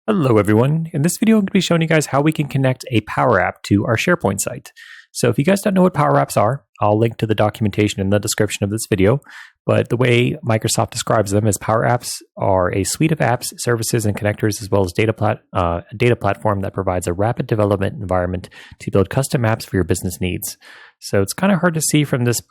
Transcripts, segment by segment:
Hello everyone. In this video, I'm going to be showing you guys how we can connect a Power App to our SharePoint site. So if you guys don't know what Power Apps are, I'll link to the documentation in the description of this video. But the way Microsoft describes them is Power Apps are a suite of apps, services, and connectors, as well as a data platform that provides a rapid development environment to build custom apps for your business needs. So it's kind of hard to see from this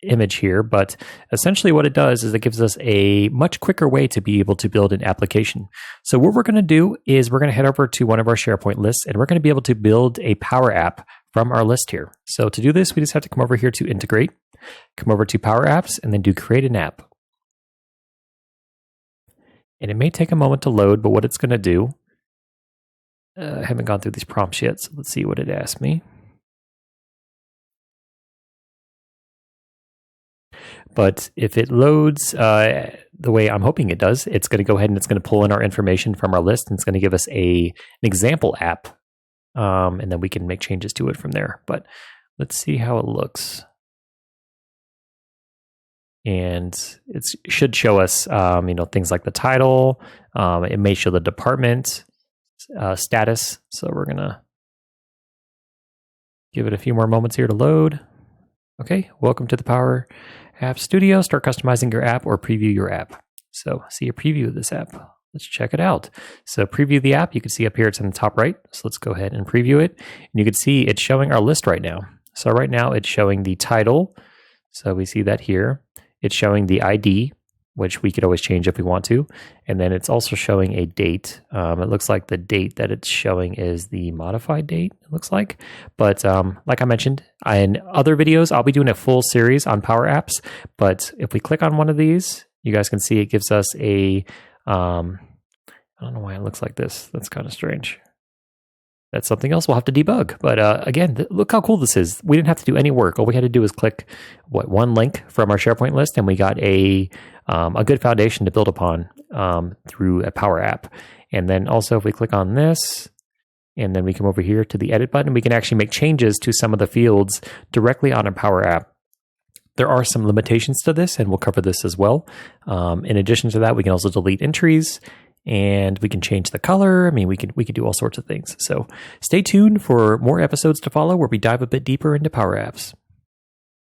image here, but essentially what it does is it gives us a much quicker way to be able to build an application. So what we're going to do is we're going to head over to one of our SharePoint lists, and we're going to be able to build a Power App from our list here. So to do this, we just have to come over here to Integrate, come over to Power Apps, and then do Create an App. And it may take a moment to load, but what it's going to do, I haven't gone through these prompts yet, so let's see what it asked me. But if it loads the way I'm hoping it does, it's going to go ahead and it's going to pull in our information from our list, and it's going to give us an example app, and then we can make changes to it from there. But let's see how it looks. And it should show us, things like the title. It may show the department status. So we're going to give it a few more moments here to load. Okay, welcome to the Power App Studio. Start customizing your app or preview your app. So see a preview of this app. Let's check it out. So preview the app. You can see up here it's in the top right. So let's go ahead and preview it. And you can see it's showing our list right now. So right now it's showing the title. So we see that here. It's showing the ID, which we could always change if we want to. And then it's also showing a date. It looks like the date that it's showing is the modified date, it looks like. But like I mentioned, in other videos, I'll be doing a full series on Power Apps. But if we click on one of these, you guys can see it gives us a, I don't know why it looks like this. That's kind of strange. That's something else we'll have to debug. But again, look how cool this is. We didn't have to do any work. All we had to do was click one link from our SharePoint list, and we got a good foundation to build upon through a Power App. And then also if we click on this, and then we come over here to the edit button, we can actually make changes to some of the fields directly on a Power App. There are some limitations to this, and we'll cover this as well. In addition to that, we can also delete entries, and we can change the color. I mean, we could do all sorts of things. So stay tuned for more episodes to follow where we dive a bit deeper into Power Apps.